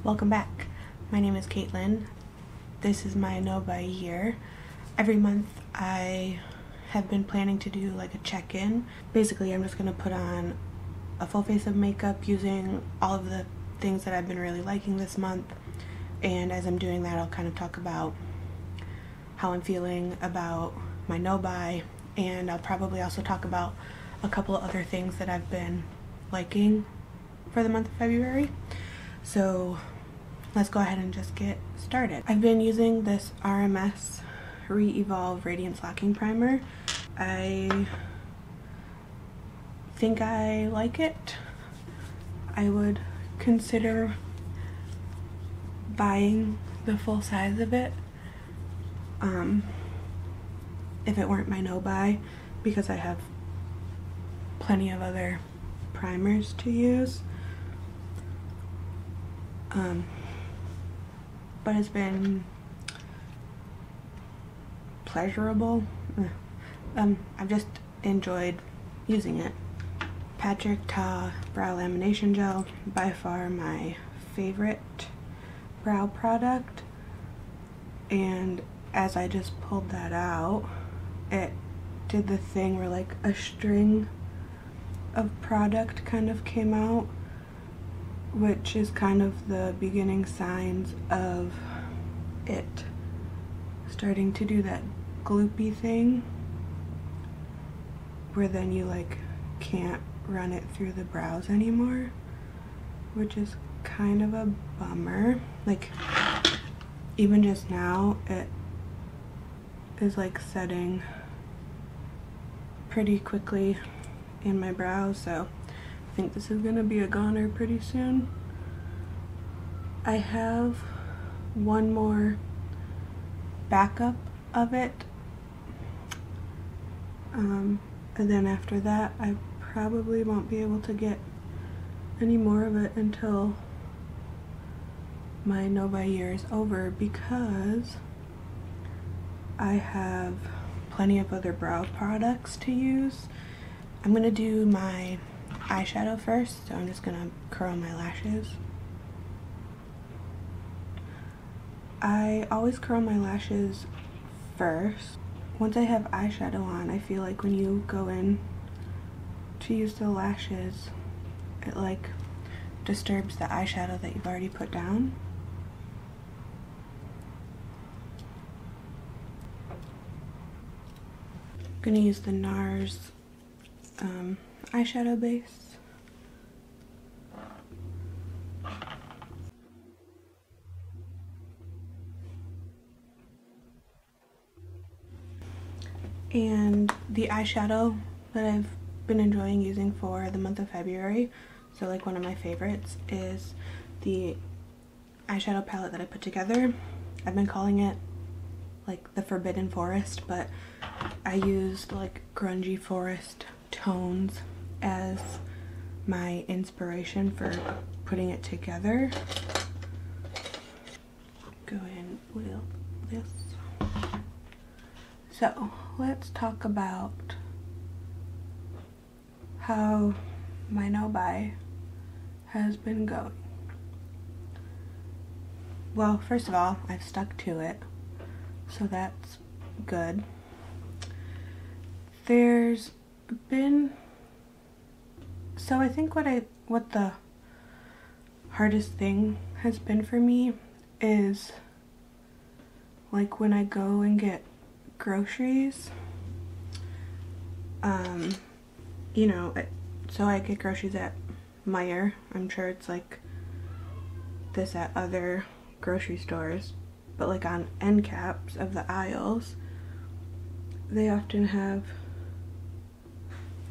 Welcome back. My name is Caitlin. This is my no by year. Every month I have been planning to do like a check-in. Basically, I'm just gonna put on a full face of makeup using all of the things that I've been really liking this month. And as I'm doing that, I'll kind of talk about how I'm feeling about my no buy, and I'll probably also talk about a couple of other things that I've been liking for the month of February. So let's go ahead and just get started. I've been using this RMS ReEvolve Radiance Locking Primer. I think I like it. I would consider buying the full size of it if it weren't my no buy, because I have plenty of other primers to use. But it's been pleasurable. I've just enjoyed using it. Patrick Ta Brow Lamination Gel, by far my favorite brow product. And as I just pulled that out, it did the thing where like a string of product kind of came out, which is kind of the beginning signs of it starting to do that gloopy thing where then you like can't run it through the brows anymore, which is kind of a bummer. Like even just now it is like setting pretty quickly in my brows, so I think this is gonna be a goner pretty soon. I have one more backup of it, and then after that I probably won't be able to get any more of it until my no buy year is over, because I have plenty of other brow products to use. I'm gonna do my eyeshadow first, so I'm just gonna curl my lashes. I always curl my lashes first. Once I have eyeshadow on, I feel like when you go in to use the lashes, it like disturbs the eyeshadow that you've already put down. I'm gonna use the Nars eyeshadow base. And the eyeshadow that I've been enjoying using for the month of February, so like one of my favorites, is the eyeshadow palette that I put together. I've been calling it like the Forbidden Forest, but I used like grungy forest tones as my inspiration for putting it together. Go in with this. So let's talk about how my no buy has been going. Well, first of all, I've stuck to it, so that's good. There's been, so I think what the hardest thing has been for me is like when I go and get groceries, you know, so I get groceries at Meijer. I'm sure it's like this at other grocery stores, but like on end caps of the aisles, they often have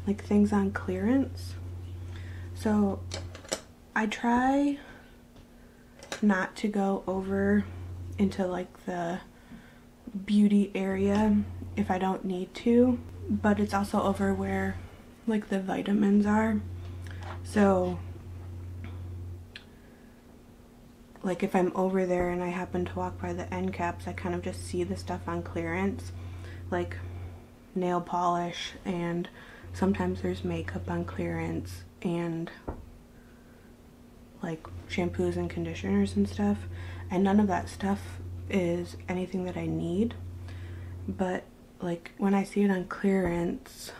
like things on clearance. So I try not to go over into like the beauty area if I don't need to, but it's also over where like the vitamins are. So like if I'm over there and I happen to walk by the end caps, I kind of just see the stuff on clearance, like nail polish, and sometimes there's makeup on clearance, and like shampoos and conditioners and stuff, and none of that stuff is anything that I need. But like when I see it on clearance,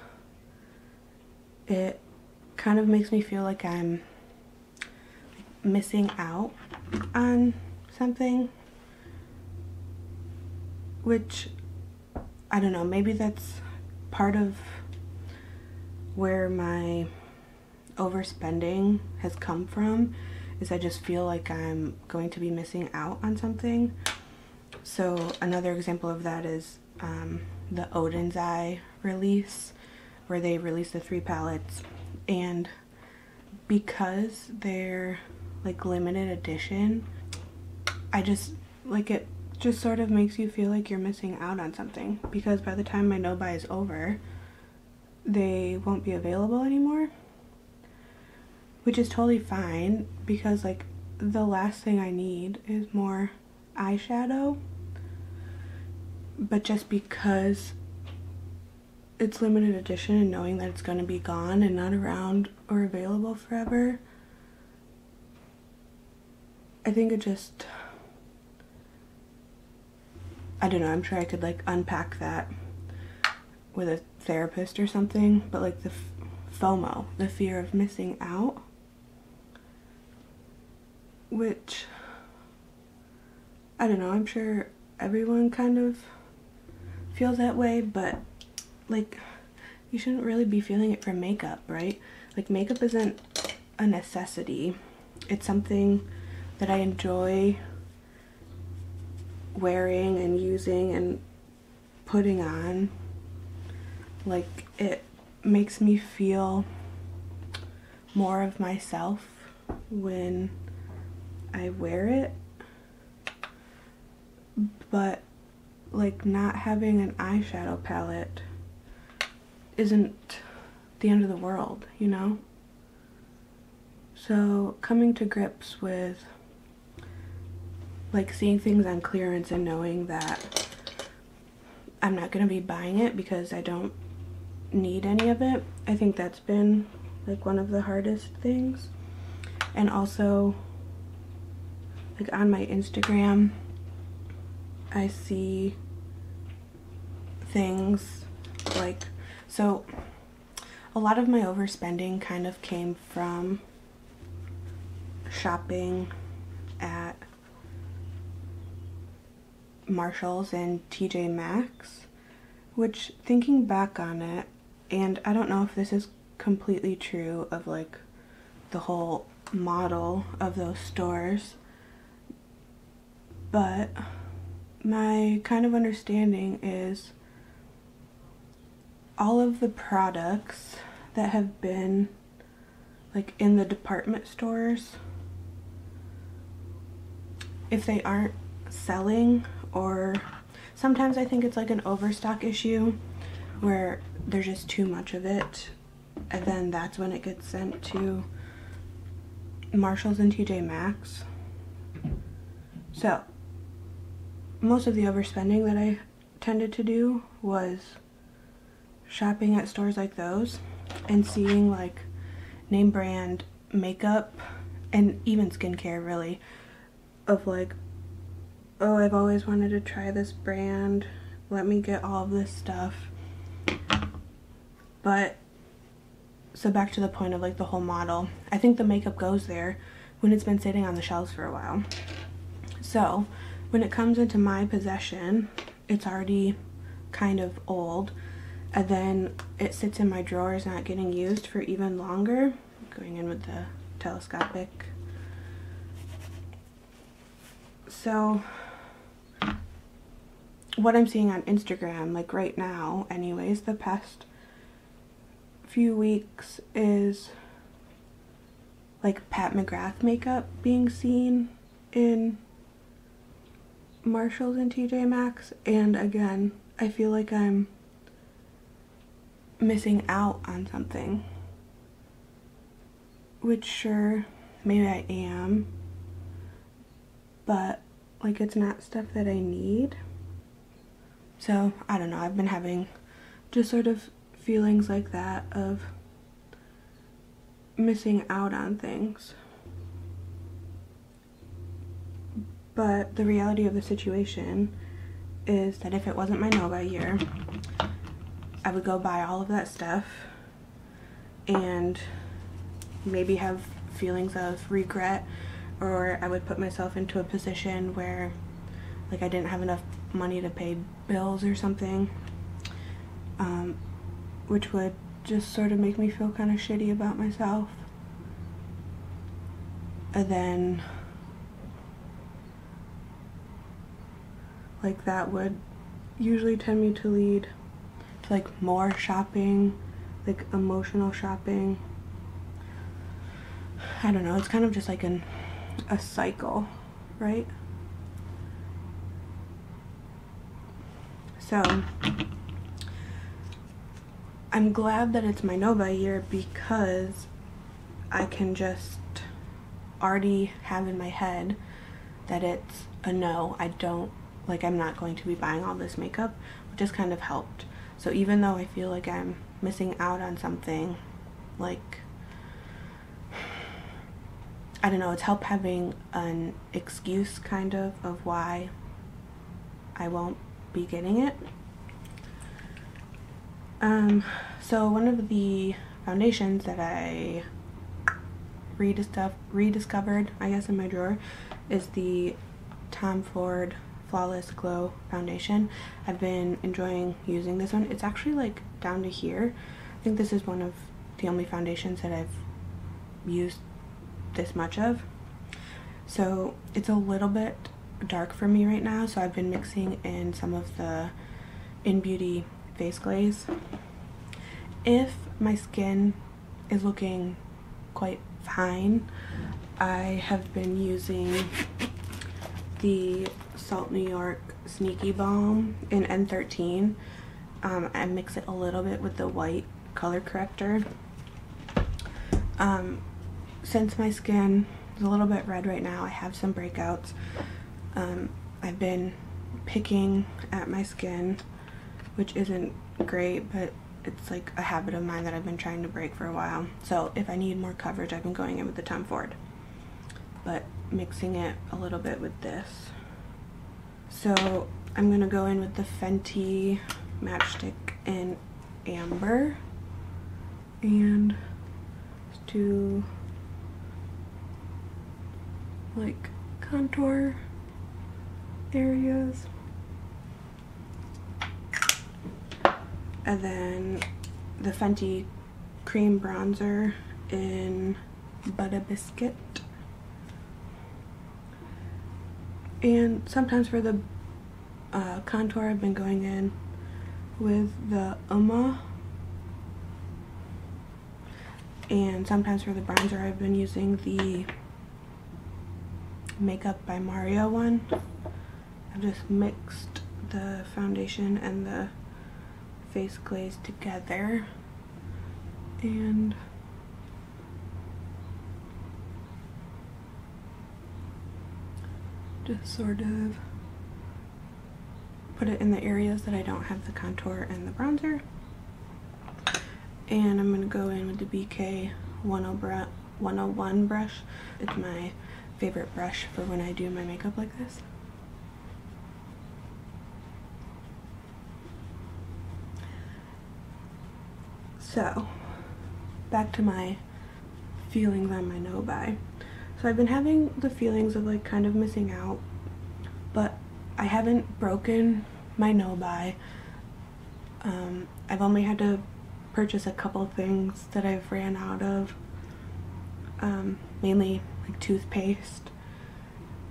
it kind of makes me feel like I'm missing out on something, which I don't know, maybe that's part of where my overspending has come from, is I just feel like I'm going to be missing out on something. So another example of that is the Odin's Eye release, where they released the 3 palettes, and because they're like limited edition, I just like it just sort of makes you feel like you're missing out on something, because by the time my no buy is over, they won't be available anymore, which is totally fine, because like the last thing I need is more eyeshadow. But just because it's limited edition and knowing that it's going to be gone and not around or available forever, I think it just, I don't know, I'm sure I could like unpack that with a therapist or something, but like the FOMO, the fear of missing out, which, I don't know, I'm sure everyone kind of feels that way, but like you shouldn't really be feeling it for makeup, right? Like makeup isn't a necessity. It's something that I enjoy wearing and using and putting on. Like it makes me feel more of myself when I wear it, but like not having an eyeshadow palette isn't the end of the world, you know? So coming to grips with like seeing things on clearance and knowing that I'm not going to be buying it because I don't need any of it, I think that's been like one of the hardest things. And also like on my Instagram, I see things like, so a lot of my overspending kind of came from shopping at Marshall's and TJ Maxx, which, thinking back on it, and I don't know if this is completely true of like the whole model of those stores, but my kind of understanding is all of the products that have been like in the department stores, if they aren't selling, or sometimes I think it's like an overstock issue where there's just too much of it, and then that's when it gets sent to Marshall's and TJ Maxx. So most of the overspending that I tended to do was shopping at stores like those and seeing like name brand makeup and even skincare, really, of like, oh, I've always wanted to try this brand, let me get all of this stuff. But so back to the point of like the whole model, I think the makeup goes there when it's been sitting on the shelves for a while. So when it comes into my possession, it's already kind of old, and then it sits in my drawers not getting used for even longer. Going in with the telescopic. So what I'm seeing on Instagram, like right now anyways, the past few weeks, is like Pat McGrath makeup being seen in Marshalls and TJ Maxx, and again, I feel like I'm missing out on something, which sure, maybe I am, but like it's not stuff that I need. So I don't know, I've been having just sort of feelings like that of missing out on things. But the reality of the situation is that if it wasn't my no-buy year, I would go buy all of that stuff and maybe have feelings of regret, or I would put myself into a position where like I didn't have enough money to pay bills or something, which would just sort of make me feel kind of shitty about myself. And then like that would usually tend me to lead to like more shopping, like emotional shopping. I don't know, it's kind of just like a cycle, right? So I'm glad that it's my no-buy year because I can just already have in my head that it's a no. I'm not going to be buying all this makeup, which has kind of helped. So even though I feel like I'm missing out on something, like, I don't know, it's helped having an excuse kind of why I won't be getting it. So one of the foundations that I rediscovered, I guess, in my drawer is the Tom Ford Flawless Glow foundation. I've been enjoying using this one. It's actually like down to here. I think this is one of the only foundations that I've used this much of. So it's a little bit dark for me right now, so I've been mixing in some of the In Beauty face glaze. If my skin is looking quite fine, I have been using the Salt New York Sneaky Balm in N13. I mix it a little bit with the white color corrector. Since my skin is a little bit red right now, I have some breakouts. I've been picking at my skin, which isn't great, but it's like a habit of mine that I've been trying to break for a while. So if I need more coverage, I've been going in with the Tom Ford, but mixing it a little bit with this. So I'm gonna go in with the Fenty matchstick in Amber and do like contour areas. And then the Fenty cream bronzer in Butta Biscuit. And sometimes for the contour, I've been going in with the and sometimes for the bronzer, I've been using the Makeup by Mario one. I've just mixed the foundation and the face glaze together and just sort of put it in the areas that I don't have the contour and the bronzer. And I'm going to go in with the BK 101 brush. It's my favorite brush for when I do my makeup like this. So, back to my feelings on my no-buy. So I've been having the feelings of like kind of missing out, but I haven't broken my no-buy. I've only had to purchase a couple things that I've ran out of, mainly like toothpaste,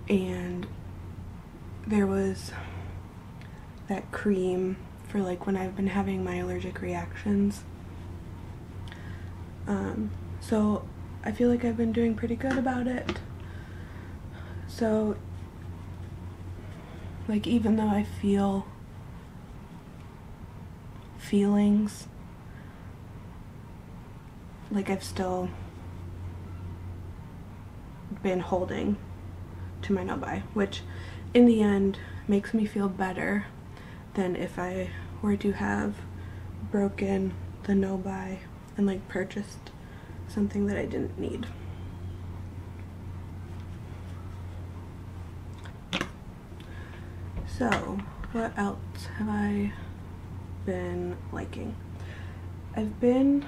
and there was that cream for like when I've been having my allergic reactions. So I feel like I've been doing pretty good about it. So like even though I feel feelings, like I've still been holding to my no-buy, which in the end makes me feel better than if I were to have broken the no-buy and like purchased something that I didn't need. So, what else have I been liking? I've been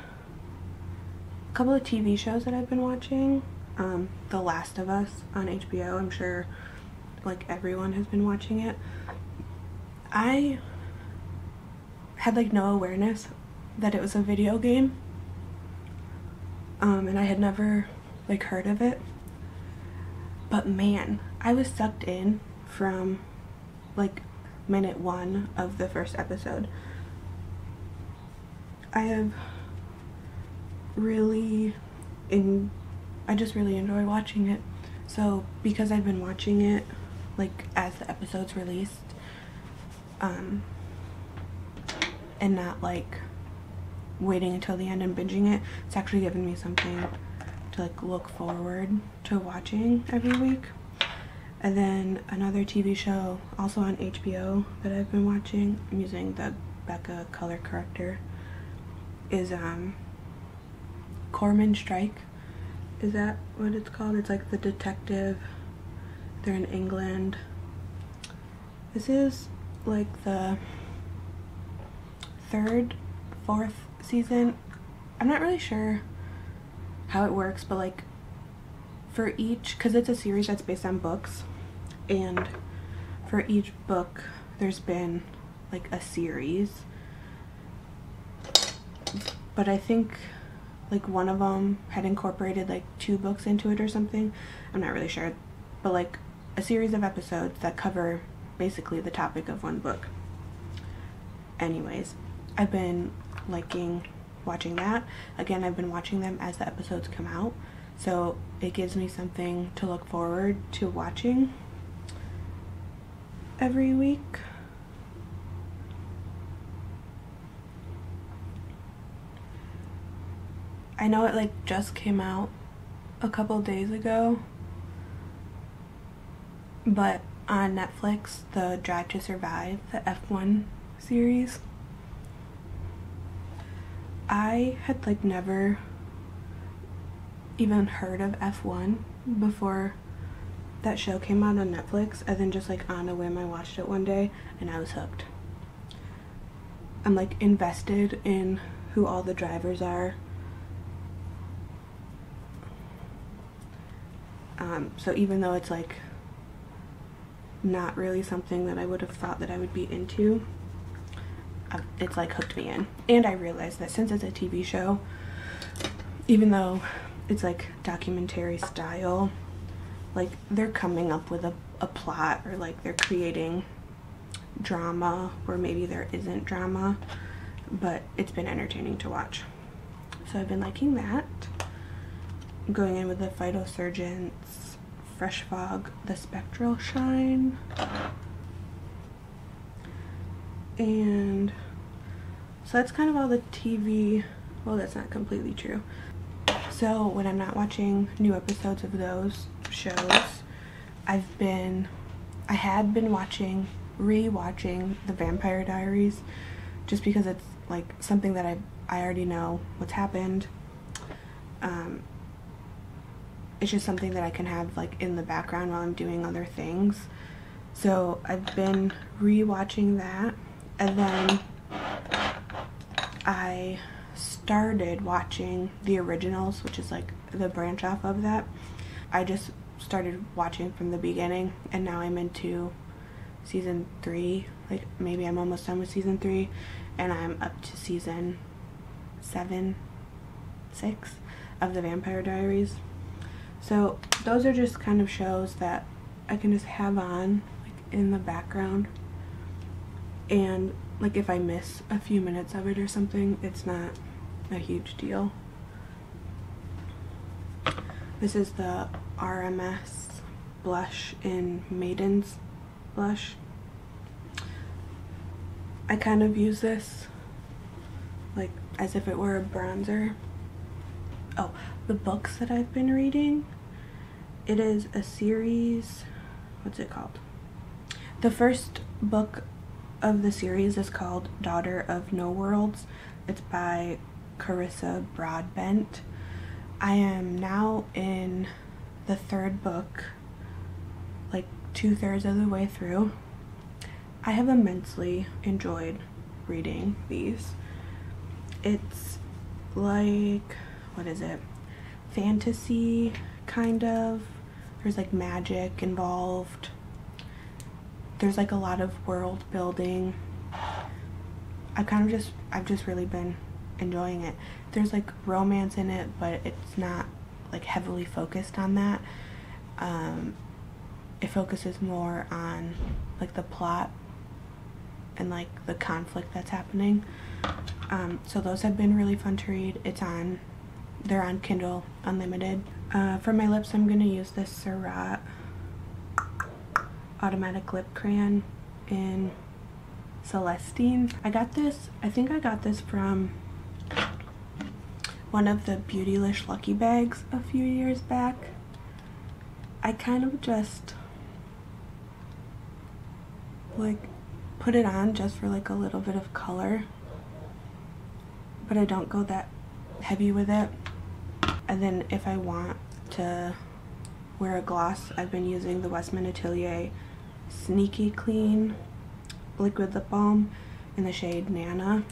a couple of TV shows that I've been watching. The Last of Us on HBO. I'm sure like everyone has been watching it. I had like no awareness that it was a video game, and I had never like heard of it, but man, I was sucked in from like minute 1 of the first episode. I just really enjoy watching it. So because I've been watching it like as the episodes released, and not like waiting until the end and binging it, it's actually given me something to like look forward to watching every week. And then another TV show also on HBO that I've been watching, I'm using the Becca color corrector, is Corman Strike. Is that what it's called? It's like the detective. They're in England. This is like the 3rd, 4th season. I'm not really sure how it works, but like for each, because it's a series that's based on books, and for each book there's been like a series, but I think like one of them had incorporated like 2 books into it or something. I'm not really sure, but like a series of episodes that cover basically the topic of one book. Anyways, I've been liking watching that. Again, I've been watching them as the episodes come out, so it gives me something to look forward to watching every week. I know it like just came out a couple days ago, but on Netflix, the Drive to Survive, the F1 series, I had like never even heard of F1 before that show came out on Netflix, and then just like on a whim I watched it one day and I was hooked. I'm like invested in who all the drivers are. So even though it's like not really something that I would have thought that I would be into, it's like hooked me in. And I realized that since it's a TV show, even though it's like documentary style, like they're coming up with a plot, or like they're creating drama where maybe there isn't drama, but it's been entertaining to watch. So I've been liking that. I'm going in with the Phytosurgence Fresh Fog, the Spectral Shine. And so that's kind of all the TV. Well, that's not completely true. So when I'm not watching new episodes of those shows, I had been rewatching The Vampire Diaries, just because it's like something that I already know what's happened. It's just something that I can have like in the background while I'm doing other things. So I've been rewatching that, and then I started watching the originals, which is like the branch off of that. I just started watching from the beginning, and now I'm into season 3. Like maybe I'm almost done with season 3, and I'm up to season 7, 6 of the Vampire Diaries. So those are just kind of shows that I can just have on like in the background, and like if I miss a few minutes of it or something, it's not a huge deal. This is the RMS blush in Maiden's blush. I kind of use this like as if it were a bronzer. Oh, the books that I've been reading, it is a series, what's it called? The first book of the series is called Daughter of No Worlds. It's by Carissa Broadbent. I am now in the 3rd book, like 2/3 of the way through, I have immensely enjoyed reading these. It's like, what is it? Fantasy, kind of. There's like magic involved. There's like a lot of world building. I've just really been enjoying it. There's like romance in it, but it's not like heavily focused on that. It focuses more on like the plot and like the conflict that's happening. So those have been really fun to read. They're on Kindle Unlimited. For my lips, I'm gonna use this Surrat automatic lip crayon in Celestine. I think I got this from one of the Beautylish Lucky Bags a few years back. I kind of just like put it on just for like a little bit of color, but I don't go that heavy with it. And then if I want to wear a gloss, I've been using the Westman Atelier Sneaky Clean liquid lip balm in the shade Nana.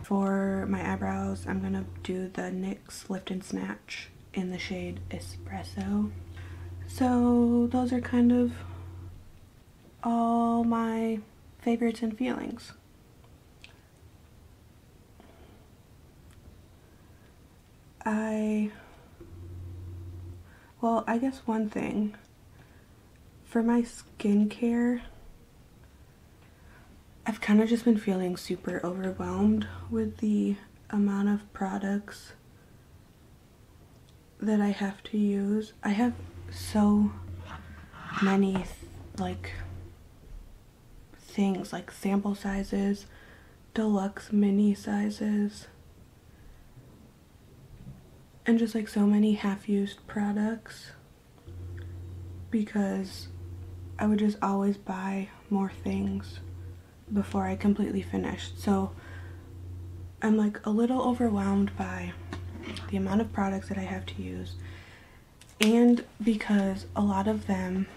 For my eyebrows, I'm gonna do the NYX Lift and Snatch in the shade Espresso. So those are kind of all my favorites and feelings. I guess one thing, for my skincare, I've kind of just been feeling super overwhelmed with the amount of products that I have to use. I have so many like things, like sample sizes, deluxe mini sizes, and just like so many half-used products, because I would just always buy more things before I completely finished. So I'm like a little overwhelmed by the amount of products that I have to use, and because a lot of them,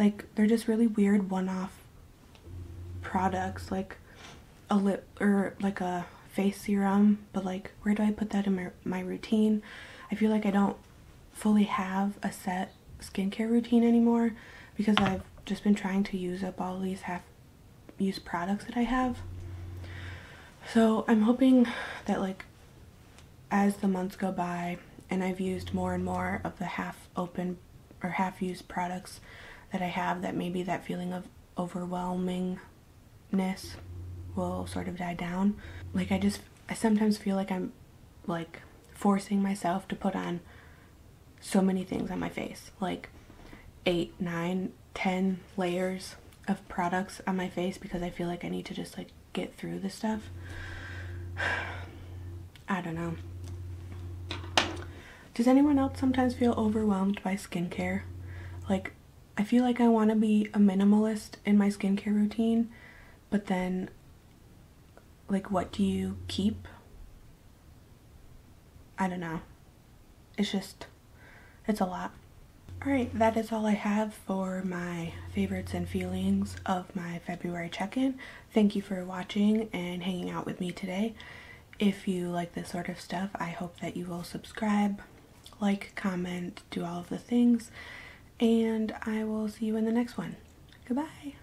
like, they're just really weird one-off products, like a lip or like a face serum, but like, where do I put that in my routine? I feel like I don't fully have a set skincare routine anymore because I've just been trying to use up all these half-used products that I have. So I'm hoping that, like, as the months go by and I've used more and more of the half-open or half-used products that I have, that maybe that feeling of overwhelmingness will sort of die down. Like, I sometimes feel like I'm like forcing myself to put on so many things on my face, like 8, 9, 10 layers of products on my face, because I feel like I need to just like get through this stuff. I don't know. Does anyone else sometimes feel overwhelmed by skincare? Like, I feel like I want to be a minimalist in my skincare routine, but then, like, what do you keep? I don't know. It's a lot. Alright, that is all I have for my favorites and feelings of my February check-in. Thank you for watching and hanging out with me today. If you like this sort of stuff, I hope that you will subscribe, like, comment, do all of the things, and I will see you in the next one. Goodbye!